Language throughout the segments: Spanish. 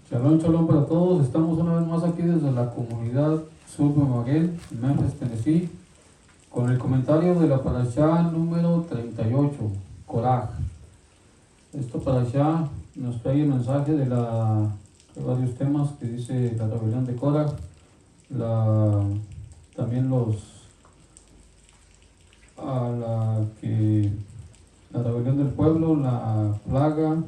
Shalom, shalom para todos. Estamos una vez más aquí desde la comunidad Sur de Maguel, Memphis, Tennessee, con el comentario de la parashá número 38, Korah. Esta parashá nos trae el mensaje de varios temas que dice la rebelión de Korah, también la rebelión del pueblo, la plaga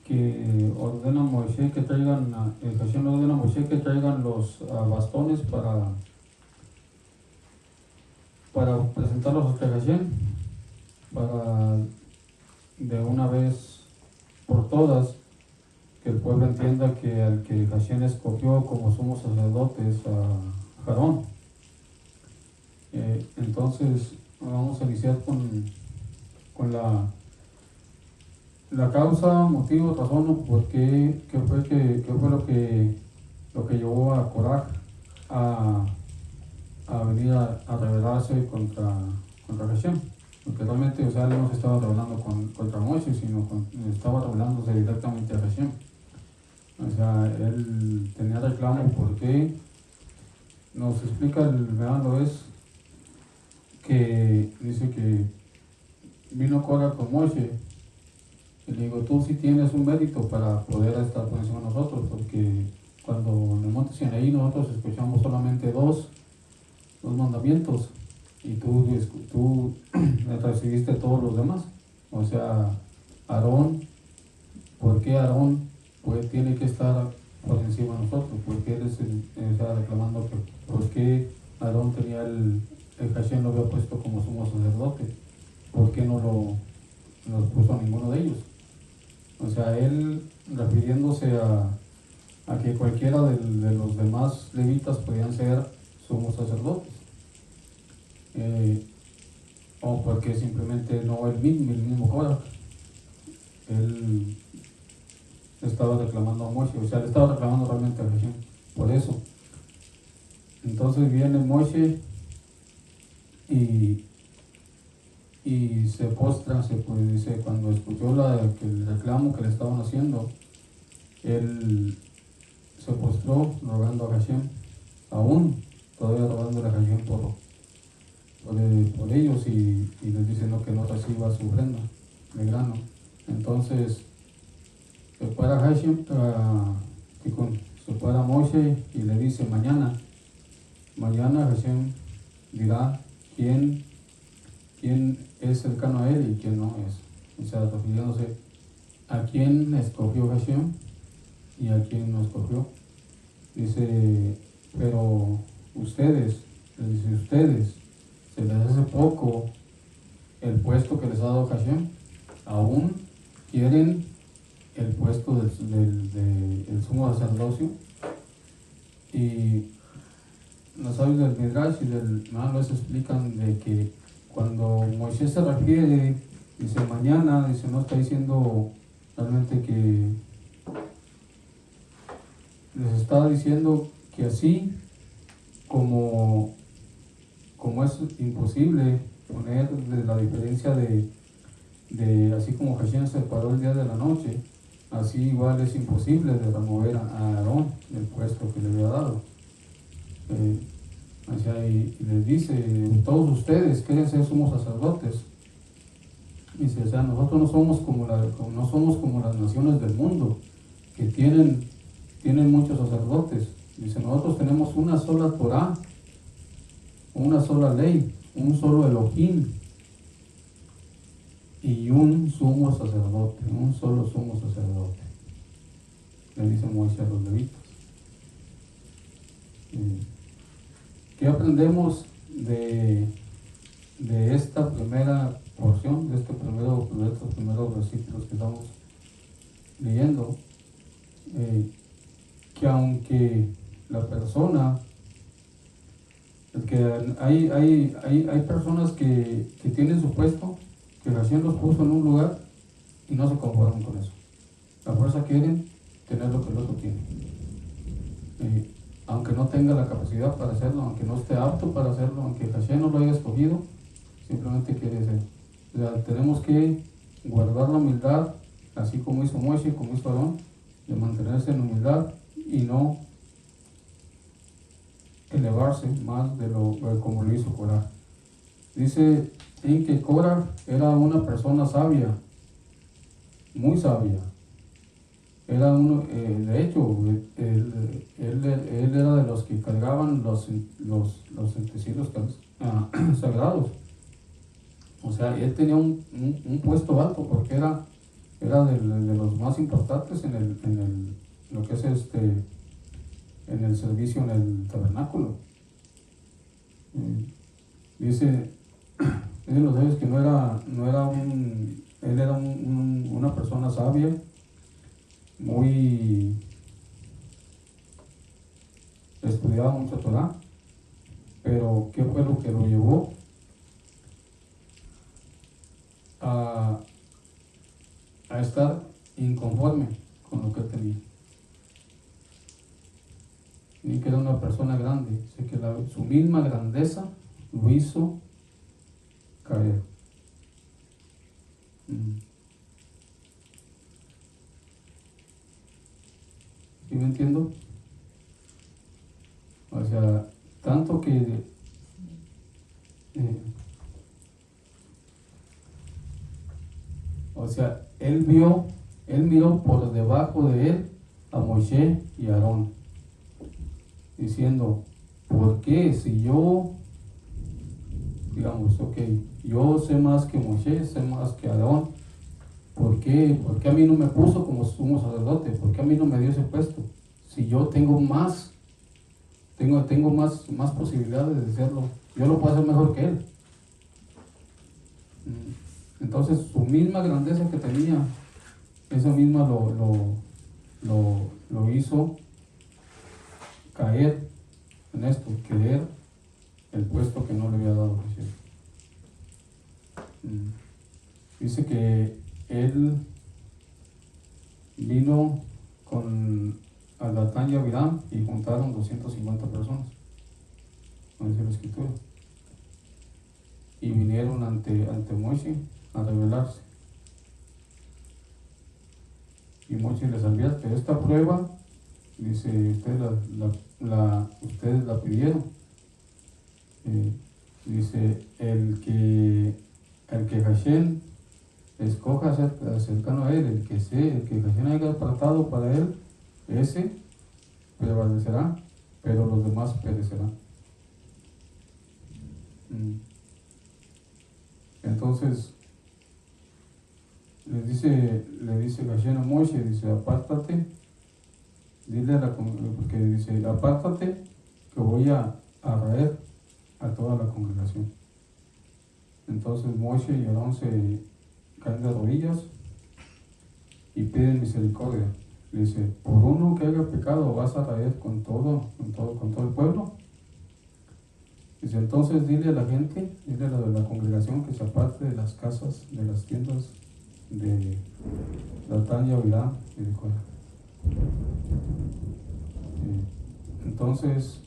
que ordena a Moisés que traigan, Hashem le ordena a Moisés que traigan los bastones para presentarlos a Hashem, para de una vez por todas que el pueblo entienda que al que Hashem escogió como sumos sacerdotes a Aarón. Entonces vamos a iniciar con la causa, motivo, razón, por qué fue lo que llevó a Korah a venir a rebelarse contra Hashem. Porque realmente, él no se estaba rebelando contra Moisés, sino estaba rebelándose directamente a Hashem. Él tenía reclamo porque nos explica el veano es que dice que vino Korah con Moisés. Y le digo, tú sí tienes un mérito para poder estar por encima de nosotros, porque cuando en el monte Sinaí nosotros escuchamos solamente dos mandamientos y tú recibiste todos los demás. Aarón, ¿por qué Aarón tiene que estar por encima de nosotros? Porque él está reclamando que por qué Aarón tenía el Hashem lo había puesto como sumo sacerdote, ¿por qué no lo puso a ninguno de ellos? Él refiriéndose a que cualquiera de los demás levitas podían ser sumos sacerdotes, o porque simplemente no el mismo Korah. Él estaba reclamando a Moisés, le estaba reclamando realmente a Hashem, por eso. Entonces viene Moisés y se postra, dice, cuando escuchó el reclamo que le estaban haciendo, él se postró rogando a Hashem, aún todavía rogándole a Hashem por ellos, y les dice que no reciba su ofrenda de grano. Entonces se para Hashem, se para Moisés y le dice, mañana Hashem dirá quién es cercano a él y quién no es. Refiriéndose a quién escogió Hashem y a quién no escogió. Dice, pero ustedes, se les hace poco el puesto que les ha dado Hashem, aún quieren el puesto del sumo sacerdocio. Y los sabios del Midrash y del Mahalés explican de que cuando Moisés se refiere, dice mañana, dice, no está diciendo realmente que les está diciendo que así como es imposible poner la diferencia de así como Hashem separó el día de la noche, así igual es imposible de remover a Aarón del puesto que le había dado. Y les dice, todos ustedes quieren ser sumos sacerdotes. Dice, nosotros no somos como las naciones del mundo que tienen muchos sacerdotes. Dice, nosotros tenemos una sola Torah, una sola ley, un solo Elohim y un sumo sacerdote, un solo sumo sacerdote. Le dice Moisés a los levitas. ¿Qué aprendemos de esta primera porción, de estos primeros versículos que estamos leyendo? Que aunque la persona, hay personas que tienen su puesto, que recién los puso en un lugar y no se conforman con eso. A fuerza quieren tener lo que el otro tiene. Aunque no tenga la capacidad para hacerlo, aunque no esté apto para hacerlo, aunque Hashem no lo haya escogido, simplemente quiere ser. Tenemos que guardar la humildad, así como hizo Moisés, como hizo Aarón, de mantenerse en humildad y no elevarse más de lo como lo hizo Coraj. Dice en que Coraj era una persona sabia, muy sabia. Era uno, de hecho, él era de los que cargaban los utensilios sagrados. O sea, él tenía un puesto alto porque era de los más importantes lo que es en el servicio en el tabernáculo. Dice los sabios que él era una persona sabia, muy estudiaba mucho Torah, pero ¿qué fue lo que lo llevó a estar inconforme con lo que tenía? Y que era una persona grande, sé que su misma grandeza lo hizo caer. ¿Sí me entiendo? O sea, tanto que o sea, él miró por debajo de él a Moisés y a Aarón, diciendo, ¿por qué si yo, digamos, yo sé más que Moisés, sé más que Aarón, ¿por qué a mí no me puso como sumo sacerdote? ¿Por qué a mí no me dio ese puesto? Si yo tengo más posibilidades de hacerlo, yo lo puedo hacer mejor que él. Entonces su misma grandeza que tenía, esa misma lo hizo caer en esto, querer el puesto que no le había dado Jesús. Dice que él vino con Datán y Abiram y juntaron 250 personas, como dice la escritura, y vinieron ante Moisés a rebelarse. Y Moisés les advierte, esta prueba, dice, ustedes la pidieron. Dice, el que Hashem escoja cercano a él, el que Hashem haya apartado para él, ese prevalecerá, pero los demás perecerán. Entonces le dice Hashem a Moisés, dice, apártate, porque dice, apártate que voy a raer a toda la congregación. Entonces Moisés y Aarón se caen de rodillas y piden misericordia. Le dice, por uno que haya pecado vas a raer con todo el pueblo. Dice, entonces dile a la gente, dile a la congregación que se aparte de las casas, de las tiendas de Datán y Abiram y de Coraj. Entonces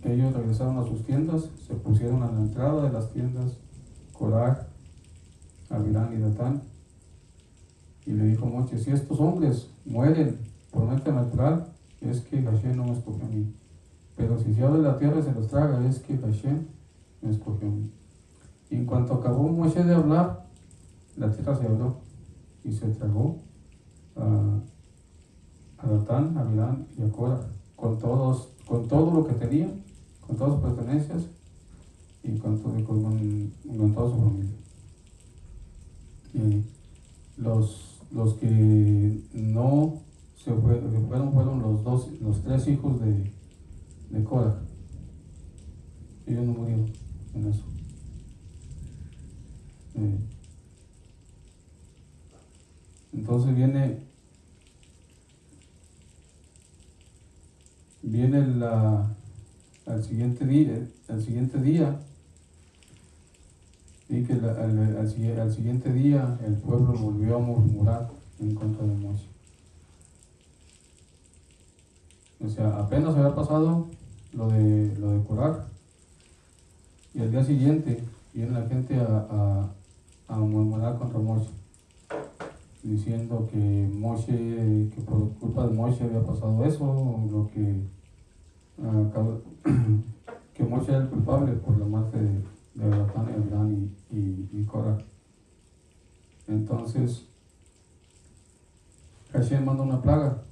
ellos regresaron a sus tiendas, se pusieron a la entrada de las tiendas Coraj, Abiram y Datán, y le dijo Moisés, si estos hombres mueren por muerte natural, es que Hashem no me escogió a mí. Pero si se abre la tierra y se los traga, es que Hashem me escogió a mí. Y en cuanto acabó Moisés de hablar, la tierra se abrió y se tragó a Datán, a Abiram y a Coraj, con todo lo que tenía, con todas sus pertenencias y con toda su familia. Y los que no se fueron los tres hijos de Coraj. Ellos no murieron en eso. Entonces viene al siguiente día, y que al siguiente día el pueblo volvió a murmurar en contra de Moisés. O sea, apenas había pasado lo de Coraj, y al día siguiente viene la gente a murmurar contra Moisés. diciendo que Moshe, que por culpa de Moshe había pasado eso, lo que que Moshe era el culpable por la muerte de Datán, Abiram y Korah. Entonces Hashem manda una plaga.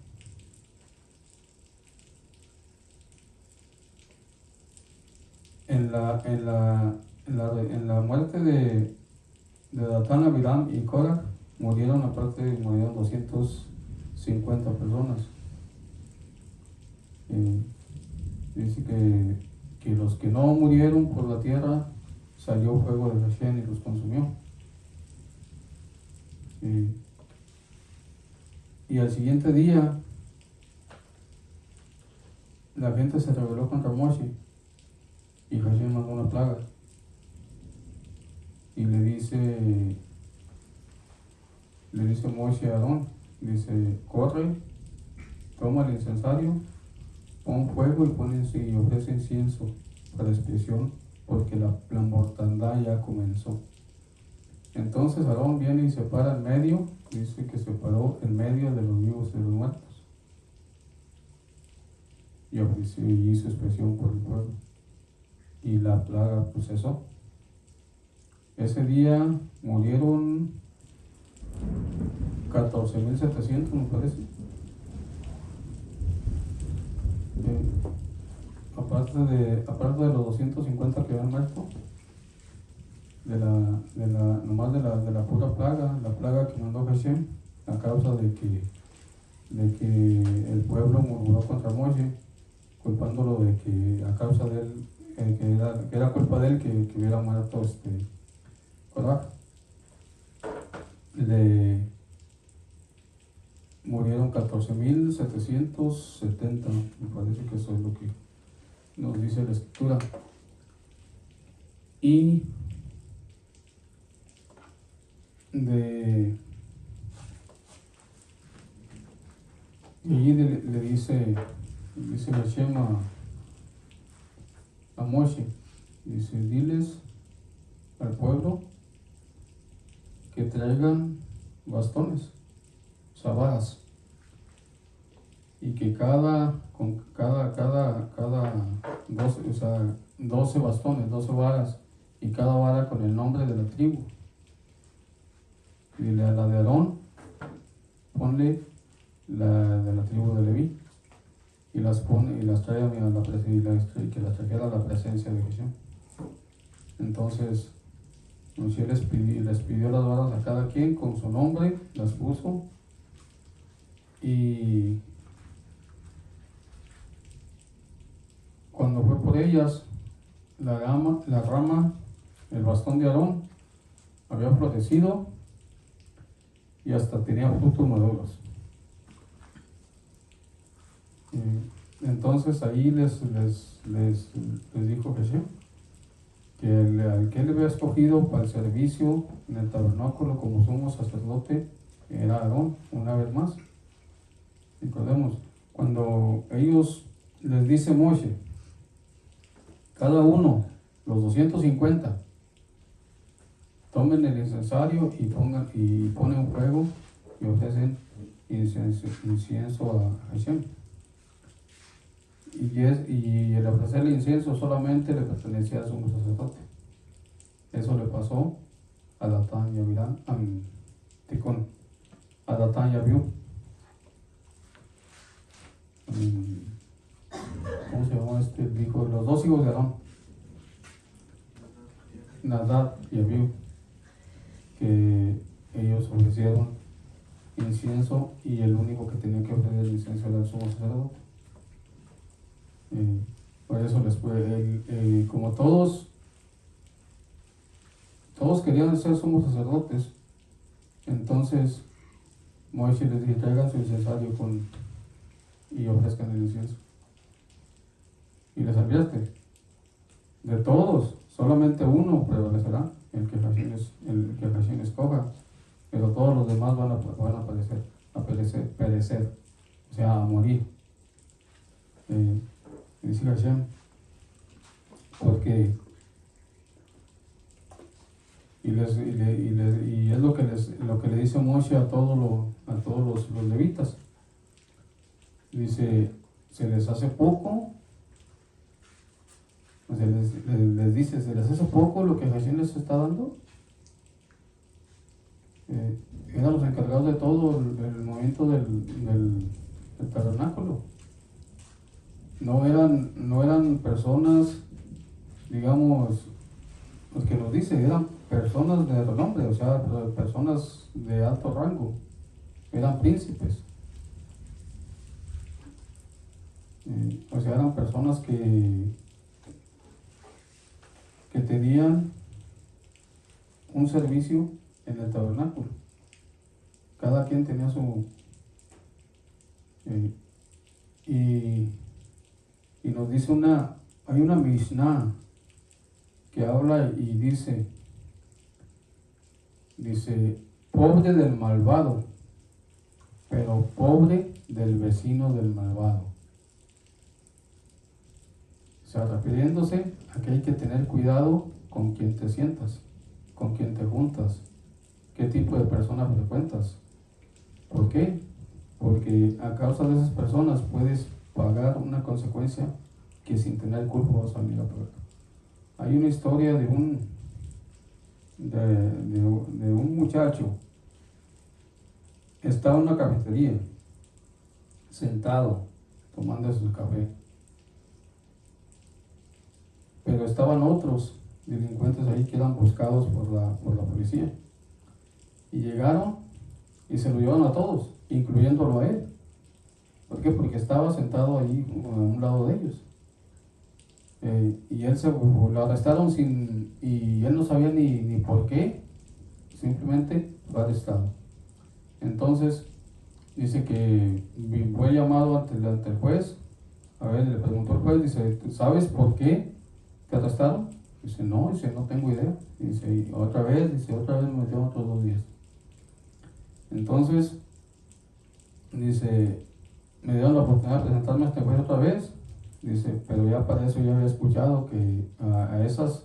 En la muerte de Datán, Abiram y Korah murieron 250 personas. Dice que los que no murieron por la tierra, salió fuego de Hashem y los consumió. Y al siguiente día la gente se rebeló contra Moshe y Hashem mandó una plaga y le dice Moshe a Aarón, dice: corre, toma el incensario, pon fuego y ofrece incienso para expiación, porque la mortandad ya comenzó. Entonces Aarón viene y se para en medio, dice que se paró en medio de los vivos y de los muertos, y ofreció y hizo expiación por el pueblo, y la plaga pues cesó. Ese día murieron 14.700, me parece. Aparte de los 250 que habían muerto, nomás de la pura plaga, la plaga que mandó Hashem, a causa de que el pueblo murmuró contra Moshe, culpándolo de que a causa de él, que era culpa de él que hubiera muerto Korah. Murieron 14.770, me parece que eso es lo que nos dice la escritura. Y allí le dice Hashem a Moshe, dice: diles al pueblo que traigan bastones, varas, y que cada 12 bastones, 12 varas, y cada vara con el nombre de la tribu. Y a la de Aarón ponle la de la tribu de Leví, y las trae a la presencia, y que las trajera a la presencia de Jesús. Entonces Moshe les pidió las varas a cada quien con su nombre, las puso, y cuando fue por ellas, la rama, el bastón de Aarón había florecido y hasta tenía frutos maduros. Entonces ahí les dijo Jesús que al que él había escogido para el servicio en el tabernáculo como sumo sacerdote era Aarón, una vez más. Recordemos, cuando ellos les dice Moshe, cada uno, los 250, tomen el incensario y ponen fuego y ofrecen incienso a Hashem. Y el ofrecer el incienso solamente le pertenecía al sumo sacerdote. Eso le pasó a Datán y Abiram, a Datán y Abiú. ¿Cómo se llamó el hijo? Los dos hijos de Aarón, Nadab y Abiú, que ellos ofrecieron incienso, y el único que tenía que ofrecer el incienso era el sumo sacerdote. Por eso como todos querían ser sumos sacerdotes, entonces Moshe les dijo: traigan su incensario y ofrezcan el incienso. Y les advierte: de todos, solamente uno prevalecerá, el que Hashem escoja, pero todos los demás van a perecer, o sea, a morir. Dice Hashem, porque y es lo que le dice Moshe a todos los levitas. Dice, se les hace poco, o sea, les dice, se les hace poco lo que Hashem les está dando. Eran los encargados de todo el movimiento del tabernáculo. No eran personas, digamos, los que nos dice, eran personas de renombre, o sea, personas de alto rango, eran príncipes. O sea, eran personas que tenían un servicio en el tabernáculo. Cada quien tenía su... y nos dice hay una Mishnah que habla y dice, pobre del malvado, pero pobre del vecino del malvado. O sea, refiriéndose a que hay que tener cuidado con quien te sientas, con quien te juntas, qué tipo de personas frecuentas. ¿Por qué? Porque a causa de esas personas puedes pagar una consecuencia que sin tener culpa vas a venir a pagar. Hay una historia de un muchacho. Estaba en una cafetería, sentado, tomando su café. Pero estaban otros delincuentes ahí que eran buscados por la policía. Y llegaron y se lo llevaron a todos, incluyéndolo a él. ¿Por qué? Porque estaba sentado ahí a un lado de ellos. Y él lo arrestaron y él no sabía ni por qué, simplemente fue arrestado. Entonces, dice que fue llamado ante el juez. A ver, le preguntó al juez, dice, ¿sabes por qué te arrestaron? Dice, no tengo idea. Dice, y otra vez me metieron otros 2 días. Entonces, dice, me dieron la oportunidad de presentarme a este juez otra vez. Dice, pero ya para eso yo había escuchado que a esas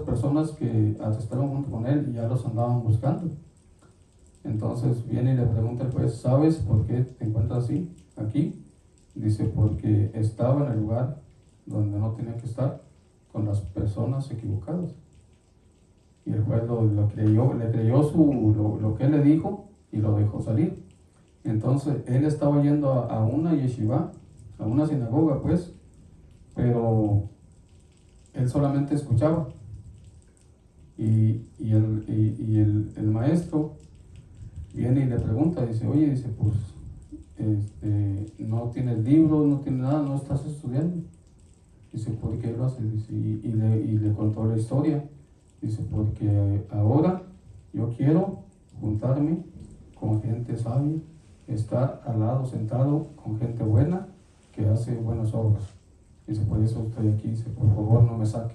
personas que arrestaron junto con él ya los andaban buscando. Entonces viene y le pregunta al juez, ¿sabes por qué te encuentras así, aquí? Dice, porque estaba en el lugar donde no tenía que estar, con las personas equivocadas. Y el juez lo creyó, le creyó lo que él le dijo y lo dejó salir. Entonces él estaba yendo a una yeshiva, a una sinagoga pues, pero él solamente escuchaba. Y el maestro viene y le pregunta, dice, oye, dice, pues, no tienes libros, no tienes nada, no estás estudiando. Dice, ¿por qué lo haces? Dice, y le contó la historia. Dice, porque ahora yo quiero juntarme con gente sabia, estar al lado sentado con gente buena que hace buenas obras. Dice, por eso estoy aquí. Dice, por favor no me saque.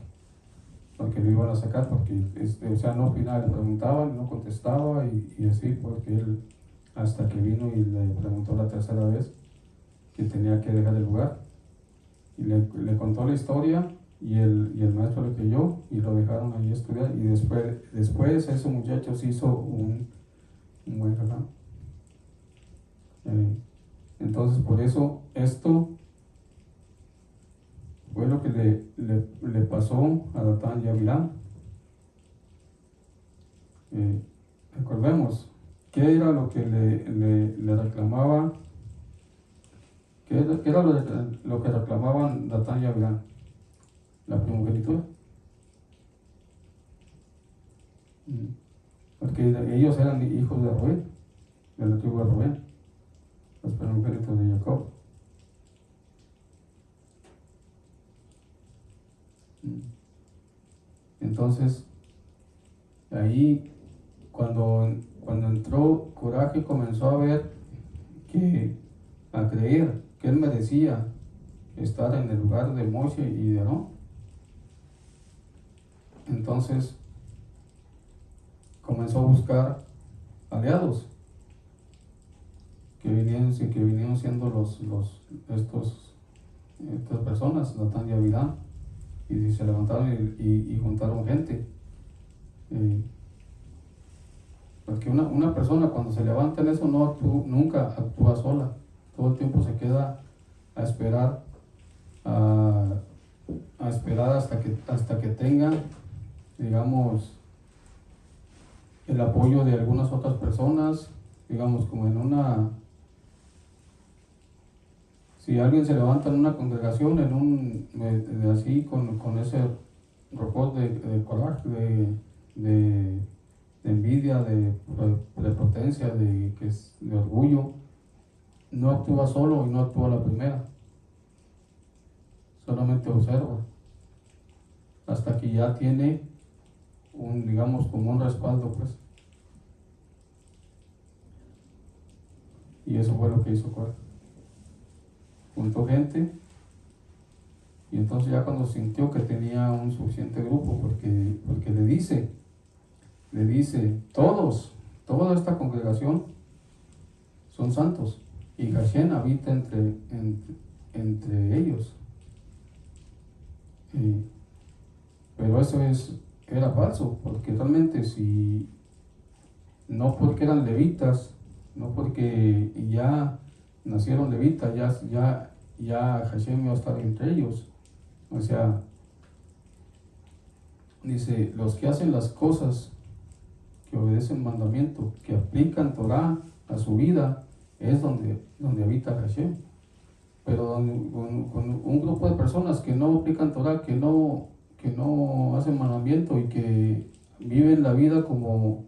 Porque lo iban a sacar, porque o sea, no opinaba, le preguntaban, no contestaba y así, porque él hasta que vino y le preguntó la tercera vez que tenía que dejar el lugar. Y le contó la historia y el maestro le creyó y lo dejaron ahí estudiar. Y después ese muchacho se hizo un buen relajo. Entonces, por eso esto fue lo que le pasó a Datán y a Abiram. Recordemos, ¿qué era lo que le reclamaba? ¿Qué era lo que reclamaban Datán y Abiram? La primogenitura. Porque ellos eran hijos de Rubén, de la tribu de Rubén, los primogénitos de Jacob. Entonces, ahí cuando entró Coraje, comenzó a ver a creer que él merecía estar en el lugar de Moshe y de Aarón. Entonces comenzó a buscar aliados que vinieron siendo estas personas, Datán y Abiram, y se levantaron y juntaron gente. Porque una persona cuando se levanta en eso nunca actúa sola. Todo el tiempo se queda a esperar, a, a esperar hasta que tenga, digamos, el apoyo de algunas otras personas, digamos, como en una, si alguien se levanta en una congregación, así, con ese robot de coraje, de envidia, de prepotencia, de orgullo, no actúa solo y no actúa la primera, solamente observa, hasta que ya tiene digamos, como un respaldo, pues. Y eso fue lo que hizo Cora. Juntó gente, y entonces ya cuando sintió que tenía un suficiente grupo, porque le dice, toda esta congregación son santos, y Hashem habita entre ellos. Pero eso era falso, porque realmente si no porque eran levitas, no porque ya nacieron levitas, ya Hashem iba a estar entre ellos. O sea, dice, los que hacen las cosas, que obedecen mandamiento, que aplican Torah a su vida, es donde habita Hashem. Pero con un grupo de personas que no aplican Torah, que no hacen mandamiento y que viven la vida como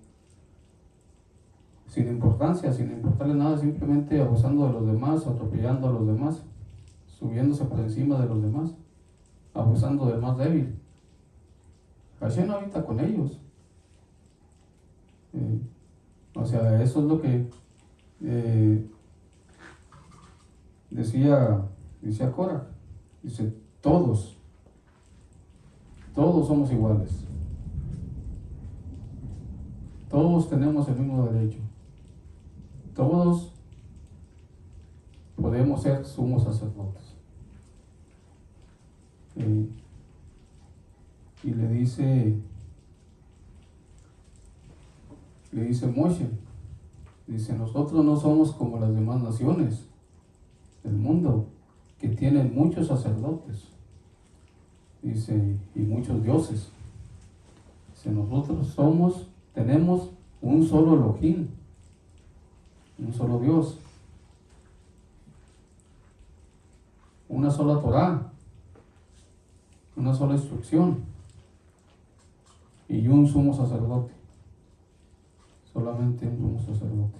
sin importancia, sin importarle nada, simplemente abusando de los demás, atropellando a los demás, subiéndose por encima de los demás, abusando del más débil. Hashem no habita con ellos. O sea, eso es lo que decía Cora. Dice, todos somos iguales. Todos tenemos el mismo derecho. Todos podemos ser sumos sacerdotes. Y le dice Moshe, dice, nosotros no somos como las demás naciones del mundo, que tienen muchos sacerdotes, dice, y muchos dioses. Dice, nosotros tenemos un solo Elohim, un solo Dios, una sola Torah, una sola instrucción, y un sumo sacerdote, solamente un sumo sacerdote.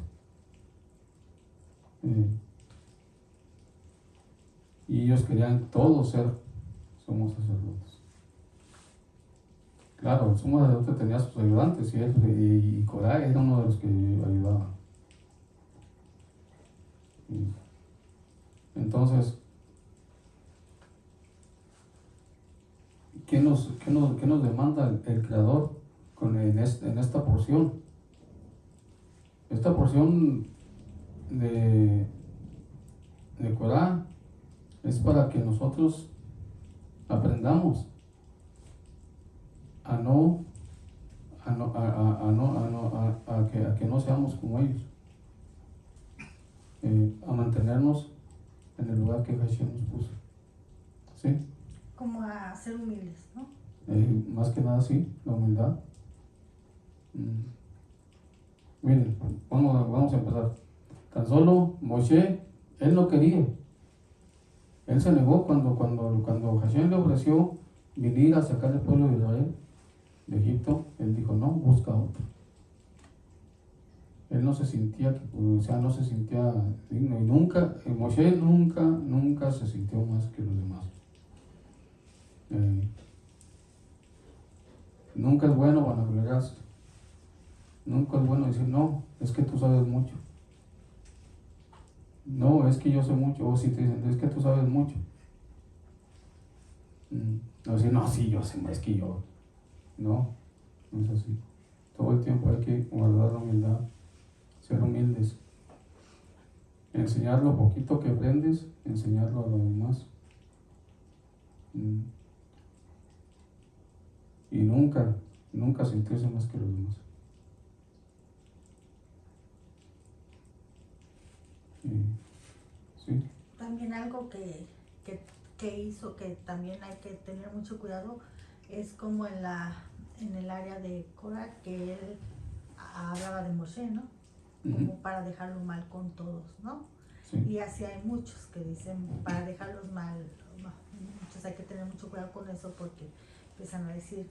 Y ellos querían todos ser sumos sacerdotes. Claro, el sumo sacerdote tenía sus ayudantes, y Corá era uno de los que ayudaba. Entonces, ¿qué nos demanda el Creador en esta porción? Esta porción de Corá es para que nosotros aprendamos a que no seamos como ellos, a mantenernos en el lugar que Hashem nos puso. ¿Sí? Como a ser humildes, ¿no? Más que nada, sí, la humildad. Miren, vamos a empezar. Tan solo Moshe, él no quería. Él se negó cuando Hashem le ofreció venir a sacar al pueblo de Israel de Egipto. Él dijo, no, busca otro. Él no se sentía digno. Y Moshe nunca se sintió más que los demás. Nunca es bueno vanagloriarse. Nunca es bueno decir, no, es que tú sabes mucho. No, es que yo sé mucho. O si te dicen, es que tú sabes mucho. No decir, no, sí, yo sé más que yo. No, no es así. Todo el tiempo hay que guardar la humildad, ser humildes. Enseñar lo poquito que aprendes, enseñarlo a los demás. Y nunca sentirse más que los demás. Sí. También algo que hizo que también hay que tener mucho cuidado es como en el área de Korah, que él hablaba de Moshe, ¿no? Como para dejarlo mal con todos, ¿no? Sí. Y así hay muchos que dicen para dejarlos mal, muchos hay que tener mucho cuidado con eso porque empiezan a decir,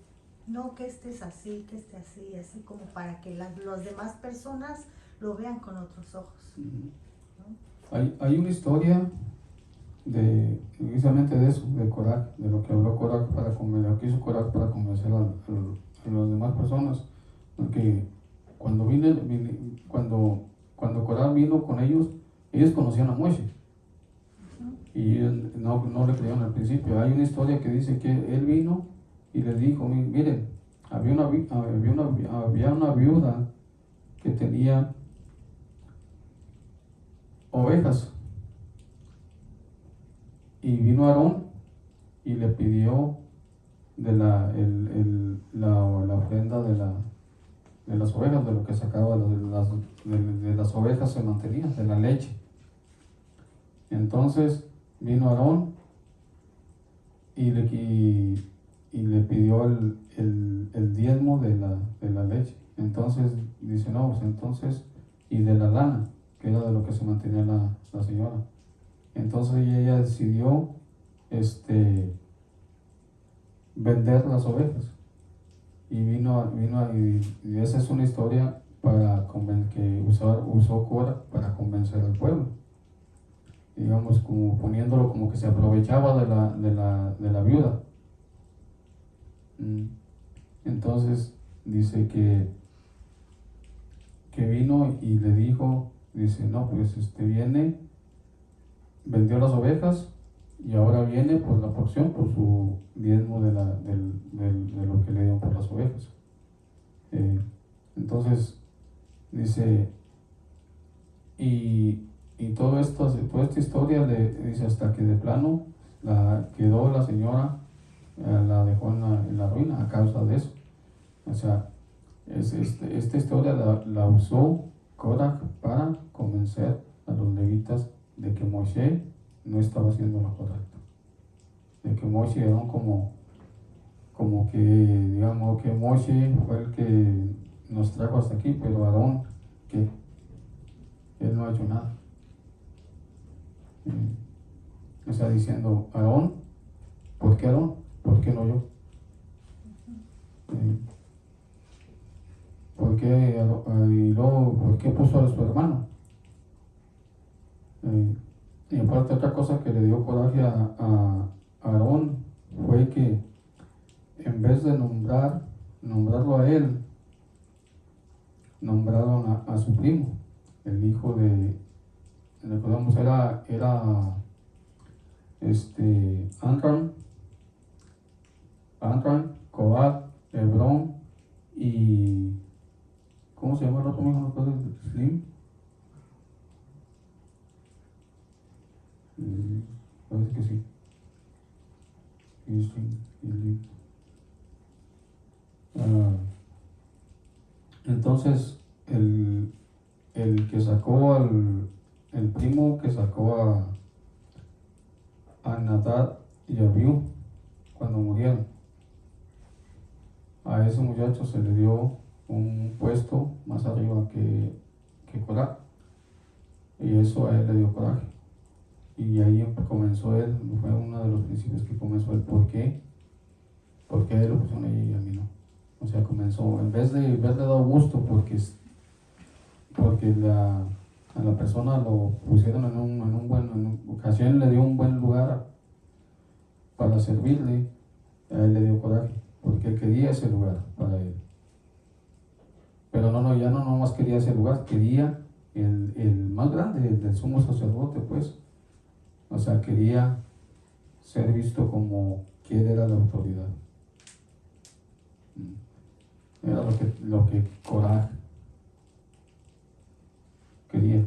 no, que este es así, que este así, así como para que las demás personas lo vean con otros ojos. ¿No? Hay una historia precisamente de eso, de Korah, de lo que habló Korah lo que hizo Korah para convencer a las demás personas, porque cuando cuando Korah vino con ellos conocían a Moshe y no le creyeron al principio. Hay una historia que dice que él vino y les dijo, miren, había una viuda que tenía ovejas y vino Aarón y le pidió de la ofrenda de las ovejas, de lo que sacaba de las ovejas se mantenía, de la leche. Entonces vino Aarón y le pidió el diezmo de la leche. Entonces dice, no, pues entonces, y de la lana, que era de lo que se mantenía la señora. Entonces ella decidió vender las ovejas. Y y esa es una historia que usó Korah para convencer al pueblo. Digamos, como poniéndolo como que se aprovechaba de la viuda. Entonces dice que vino y le dijo, dice, no, pues viene, vendió las ovejas y ahora viene por la porción, por su diezmo de lo que le dieron por las ovejas. Entonces dice, y toda esta historia dice hasta que de plano quedó la señora, la dejó en la ruina a causa de eso. O sea, esta historia la usó Korah para convencer a los levitas de que Moshe no estaba haciendo lo correcto, de que Moshe era como que, digamos, que Moshe fue el que nos trajo hasta aquí, pero Aarón, que él no ha hecho nada. Está diciendo, Aarón, ¿por qué Aarón? ¿Por qué no yo? ¿Por qué, y luego, ¿por qué puso a su hermano? Y aparte otra cosa que le dio coraje a Aarón fue que en vez de nombrarlo a él, nombraron a su primo, el hijo recordamos, era Amram, Coat, Hebrón y ¿cómo se llama el otro hijo? ¿No puedes? Slim. Parece que sí. Entonces el que sacó el primo que sacó a Nadab y Abiú cuando murieron, a ese muchacho se le dio un puesto más arriba que Korah, y eso a él le dio coraje, y ahí comenzó él, fue uno de los principios que comenzó él. ¿Por qué él lo pusieron ahí y a mí no? O sea, comenzó, en vez de haberle dado gusto porque a la persona lo pusieron en una ocasión, le dio un buen lugar para servirle, a él le dio coraje, porque él quería ese lugar para él. Pero ya no nomás quería ese lugar, quería el más grande, el del sumo sacerdote, pues. O sea, quería ser visto como quien era la autoridad. Era lo que Korah quería.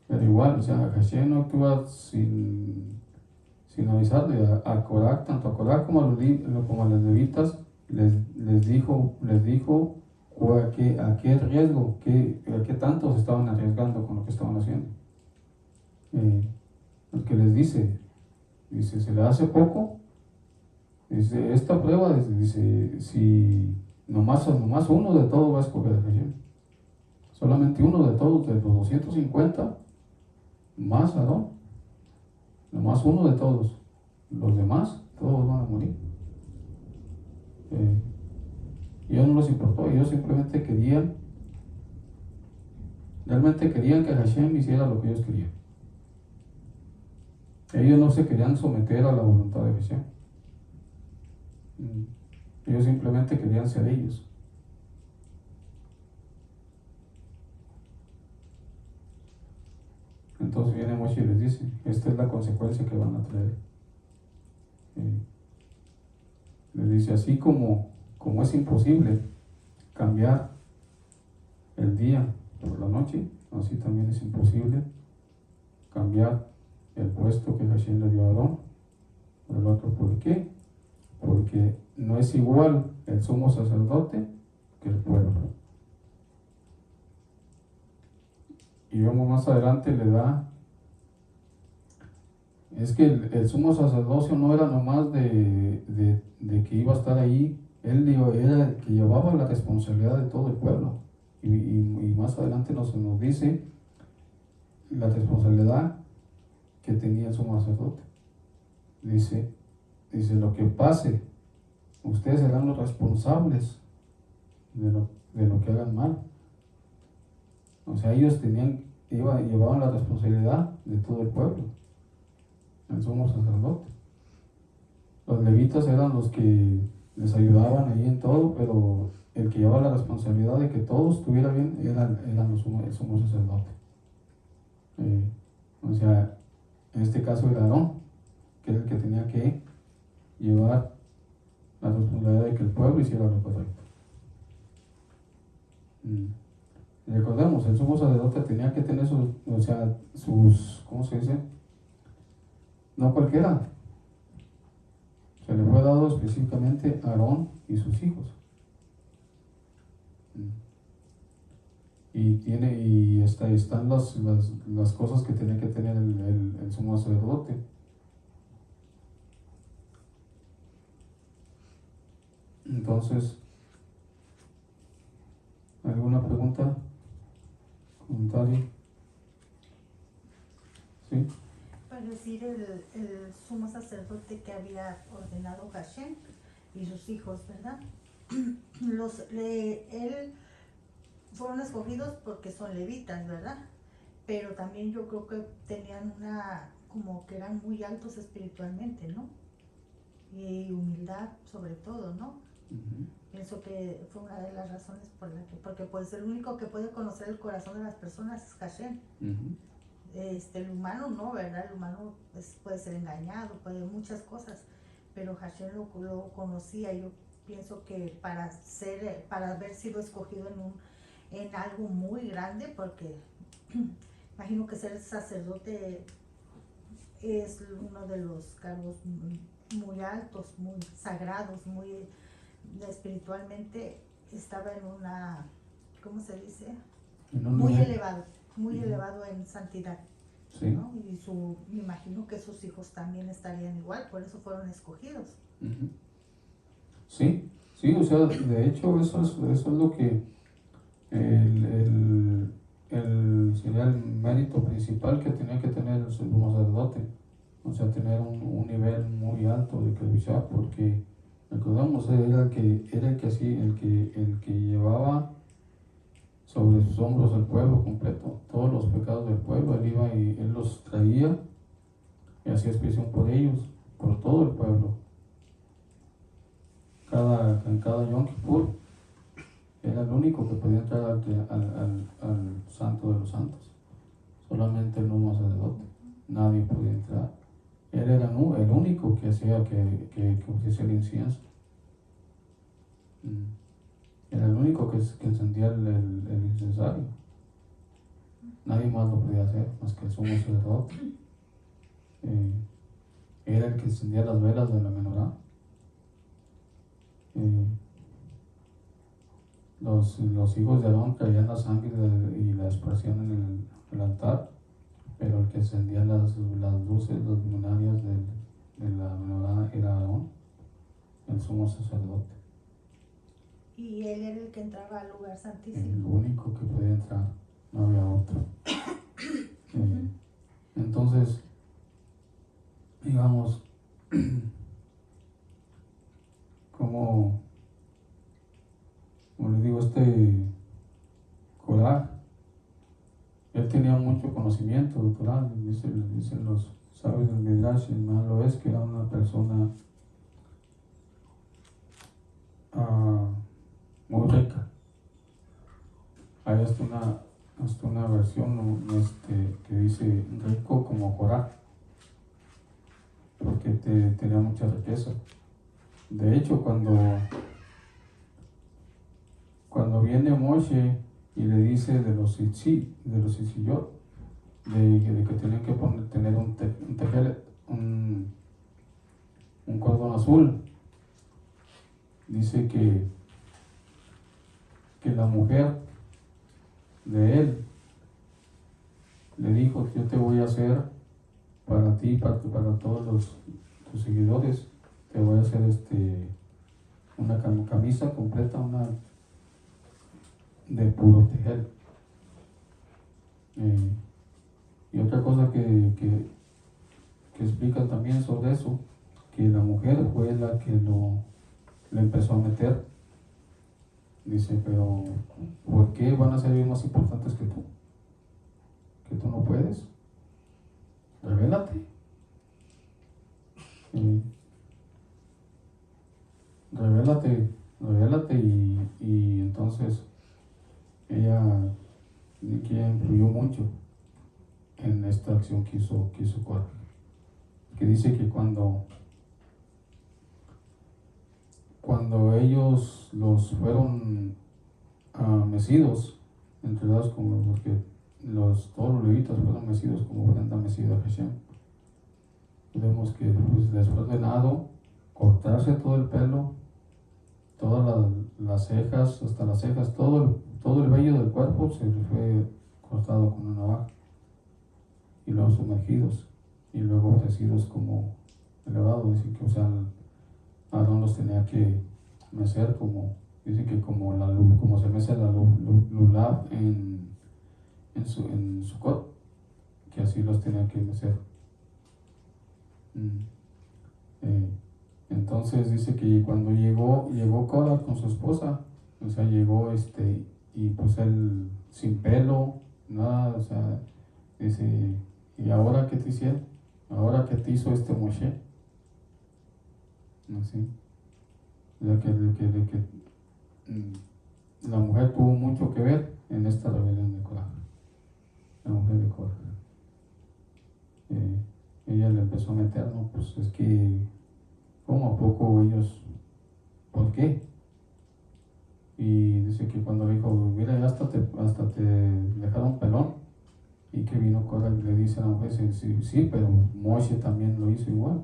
Pero igual, o sea, Hashem no actúa sin avisarle a Korah, tanto a Korah como a los levitas, les dijo a qué riesgo, a qué tanto se estaban arriesgando con lo que estaban haciendo. El que les dice, se le hace poco, dice, esta prueba, dice, si nomás uno de todos va a escoger a Hashem, solamente uno de todos, de los 250, más Aarón, nomás uno de todos, los demás, todos van a morir. Ellos no les importó, ellos simplemente realmente querían que Hashem hiciera lo que ellos querían. Ellos no se querían someter a la voluntad de Hashem. Ellos simplemente querían ser ellos. Entonces viene Moshe y les dice, esta es la consecuencia que van a traer. Les dice, así como es imposible cambiar el día por la noche, así también es imposible cambiar el puesto que Hashem le dio a Aarón por el otro. ¿Por qué? Porque no es igual el sumo sacerdote que el pueblo. Y vemos más adelante es que el sumo sacerdocio no era nomás de que iba a estar ahí, él era el que llevaba la responsabilidad de todo el pueblo. Y más adelante nos dice la responsabilidad que tenía el sumo sacerdote. Dice, lo que pase, ustedes serán los responsables de lo que hagan mal. O sea, ellos llevaban la responsabilidad de todo el pueblo, el sumo sacerdote. Los levitas eran los que les ayudaban ahí en todo, pero el que llevaba la responsabilidad de que todo estuviera bien era el sumo sacerdote. O sea, en este caso era Aarón, que era el que tenía que llevar la responsabilidad de que el pueblo hiciera lo correcto. Recordemos, el sumo sacerdote tenía que tener sus, ¿cómo se dice? No cualquiera. Se le fue dado específicamente a Aarón y sus hijos. Y están las cosas que tenía que tener el sumo sacerdote. Entonces, ¿alguna pregunta? ¿Comentario? ¿Sí? Para decir el sumo sacerdote que había ordenado Hashem y sus hijos, ¿verdad? Él fueron escogidos porque son levitas, ¿verdad? Pero también yo creo que tenían como que eran muy altos espiritualmente, ¿no? Y humildad sobre todo, ¿no? Pienso que fue una de las razones porque pues el único que puede conocer el corazón de las personas es Hashem. El humano no, ¿verdad? El humano puede ser engañado, puede muchas cosas, pero Hashem lo conocía. Yo pienso que para haber sido escogido en algo muy grande, porque imagino que ser sacerdote es uno de los cargos muy altos, muy sagrados, muy espiritualmente estaba en una, ¿cómo se dice? Muy elevado en santidad. Sí. ¿No? Y me imagino que sus hijos también estarían igual, por eso fueron escogidos. Sí, o sea, de hecho eso es lo que sería el mérito principal que tenía que tener el sumo sacerdote. O sea, tener un nivel muy alto de Kedushá, porque recordamos, era el que llevaba sobre sus hombros el pueblo completo, todos los pecados del pueblo. Él iba y él los traía y hacía expiación por ellos, por todo el pueblo. En cada Yom Kippur era el único que podía entrar al santo de los santos, solamente el nuevo sacerdote, nadie podía entrar. Él era el único que hacía que pusiese el incienso. Era el único que encendía el incensario. Nadie más lo podía hacer más que el sumo sacerdote. Era el que encendía las velas de la menorá. los hijos de Aarón traían la sangre y la esparcían en el altar, pero el que encendía las luces, las luminarias de la menorá era Aarón, el sumo sacerdote. Y él era el que entraba al lugar El santísimo. único que podía entrar, no había otro. Entonces, digamos, como les digo, Korah, él tenía mucho conocimiento doctoral, dicen los sabios del Midrash, el más lo es, que era una persona muy rica. Hay hasta una versión que dice rico como Korah, porque tenía mucha riqueza. De hecho, cuando viene Moshe y le dice de los Itziyot, de que tienen que tener un tejelet, un cordón azul, dice que la mujer de él le dijo: yo te voy a hacer para ti, para todos tus seguidores, te voy a hacer una camisa completa, una de puro tejer. Y otra cosa que explican también sobre eso, que la mujer fue la que le empezó a meter. Dice: pero ¿por qué van a ser ellos más importantes que tú? Que tú no puedes. Revélate. Revélate y entonces ella influyó mucho en esta acción que hizo Korah. Que dice que cuando ellos los fueron mecidos, entregados como, porque todos los levitas fueron mecidos como ofrenda mecida a Hashem. Vemos que pues, les fue ordenado cortarse todo el pelo, todas las cejas, hasta las cejas, todo el vello del cuerpo se les fue cortado con una navaja, y luego sumergidos, y luego ofrecidos como elevados. Dicen que, o sea, Aarón los tenía que mecer como, dicen que como se mece la lulav en Sukkot, que así los tenía que mecer. Entonces dice que cuando llegó Korah con su esposa, o sea, llegó y pues él sin pelo, nada, o sea, dice: ¿y ahora qué te hicieron? ¿Ahora qué te hizo Moshe? Así, la mujer tuvo mucho que ver en esta rebelión de Korah, la mujer de Korah. Ella le empezó a meter, no, pues es que, ¿cómo a poco ellos? ¿Por qué? Y dice que cuando le dijo: mira, ya hasta te dejaron pelón, y que vino Korah y le dice a la mujer: sí, pero Moshe también lo hizo igual.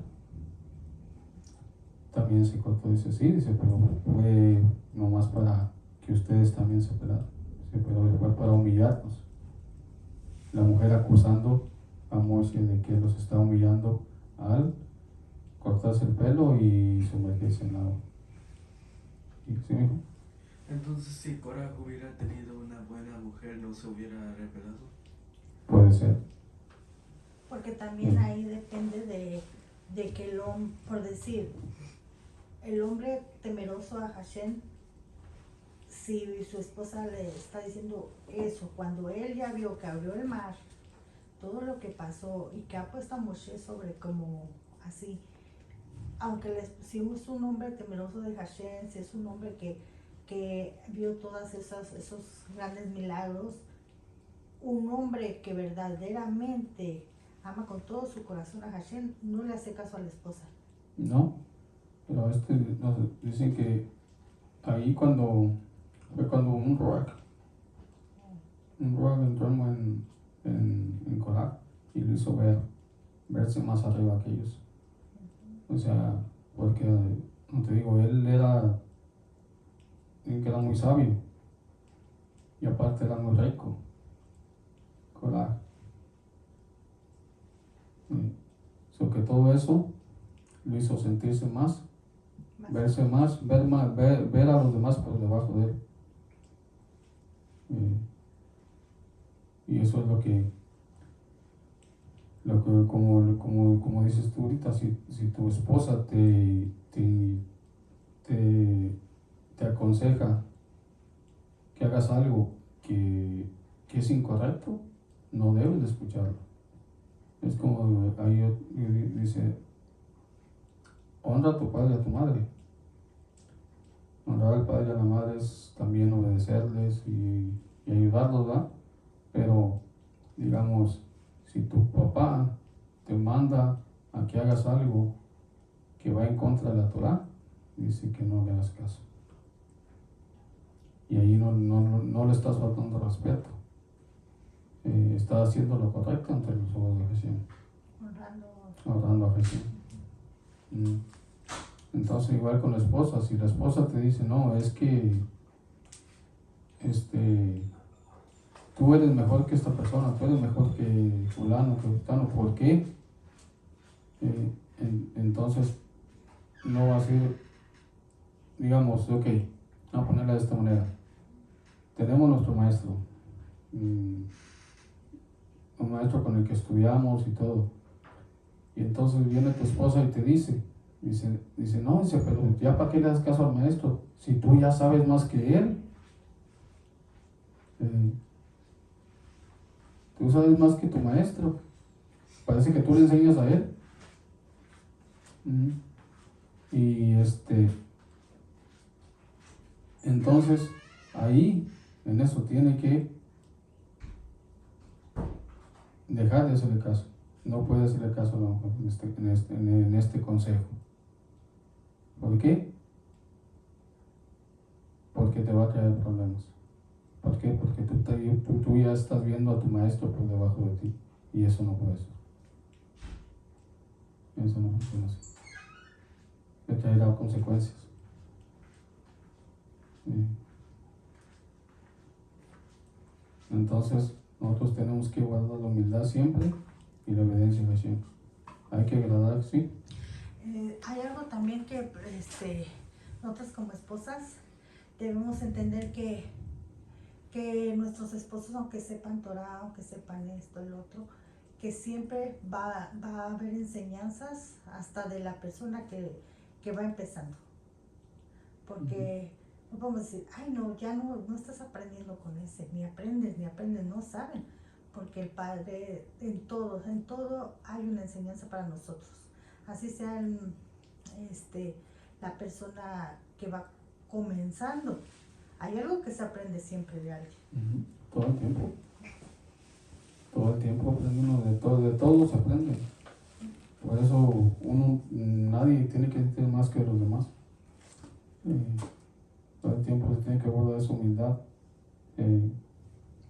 También se cortó. Dice: sí, pero fue nomás para que ustedes también se pelaran. Dice: pero fue para humillarnos. La mujer acusando a Moshe de que los está humillando al cortarse el pelo y sumergirse en agua. ¿Sí, mijo? Entonces, si Korah hubiera tenido una buena mujer, ¿no se hubiera rebelado? Puede ser. Porque también ahí depende de que el hombre, por decir, el hombre temeroso a Hashem, si su esposa le está diciendo eso, cuando él ya vio que abrió el mar, todo lo que pasó, y que ha puesto a Moshe sobre como así, aunque si es un hombre temeroso de Hashem, si es un hombre que vio todas esos grandes milagros, un hombre que verdaderamente ama con todo su corazón a Hashem, no le hace caso a la esposa. No, pero nos dicen que ahí fue cuando un Ruach entró en Korah y lo hizo verse más arriba que ellos. O sea, porque, no te digo, él era muy sabio, y aparte era muy rico, coraje. So que todo eso lo hizo sentirse más, verse más, ver a los demás por debajo de él. Y eso es lo que como dices tú ahorita, si tu esposa te aconseja que hagas algo que es incorrecto, no debes de escucharlo. Es como ahí dice, honra a tu padre y a tu madre. Honrar al padre y a la madre es también obedecerles y ayudarlos, ¿verdad? Pero, digamos, si tu papá te manda a que hagas algo que va en contra de la Torah, dice que no le hagas caso. Y ahí no le estás faltando respeto. Estás haciendo lo correcto ante los ojos de Jesús. Honrando a Jesús. Entonces, igual con la esposa, si la esposa te dice, no, es que tú eres mejor que esta persona, tú eres mejor que fulano, que fulano, ¿por qué? Entonces no va a ser, digamos, ok, vamos a ponerla de esta manera. Tenemos nuestro maestro, un maestro con el que estudiamos y todo. Y entonces viene tu esposa y te dice, no, pero ya para qué le das caso al maestro, si tú ya sabes más que él. Tú sabes más que tu maestro. Parece que tú le enseñas a él. Y entonces ahí, en eso, tiene que dejar de hacerle caso. No puede hacerle caso a la mujer en este consejo. ¿Por qué? Porque te va a traer problemas. ¿Por qué? Porque tú ya estás viendo a tu maestro por debajo de ti. Y eso no puede ser. Eso no funciona así. Te traerá consecuencias. Entonces, nosotros tenemos que guardar la humildad siempre y la obediencia a Hashem. Hay que agradar, ¿sí? Hay algo también que nosotros como esposas debemos entender que nuestros esposos, aunque sepan Torah, aunque sepan esto, el otro, que siempre va a haber enseñanzas hasta de la persona que va empezando. Porque no podemos decir, ay no, ya no estás aprendiendo con ese, ni aprendes, no saben. Porque el Padre en todo hay una enseñanza para nosotros. Así sea la persona que va comenzando. Hay algo que se aprende siempre de alguien. Todo el tiempo. Todo el tiempo aprende uno de todo se aprende. Por eso nadie tiene que ser más que los demás. Todo el tiempo se tiene que guardar esa humildad.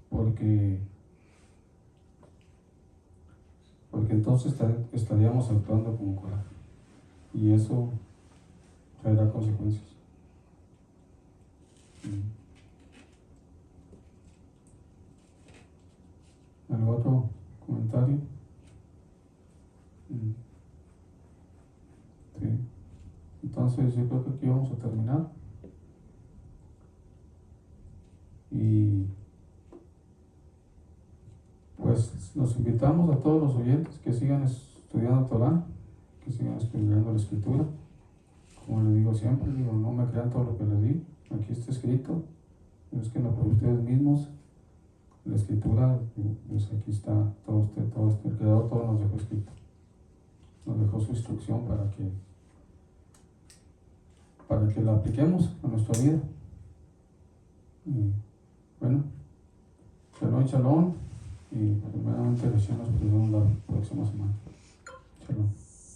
Porque entonces estaríamos actuando como coraje. Y eso traerá consecuencias. ¿Algún otro comentario? Sí. Entonces yo creo que aquí vamos a terminar. Y pues los invitamos a todos los oyentes que sigan estudiando Torah, que sigan estudiando la Escritura. Como les digo siempre, no me crean todo lo que les digo. Aquí está escrito. Búsquenlo por ustedes mismos. La Escritura, pues aquí está todo el Creador todo nos dejó escrito. Nos dejó su instrucción para que la apliquemos a nuestra vida. Bueno, shalom. Y primeramente recién nos vemos la próxima semana. Shalom.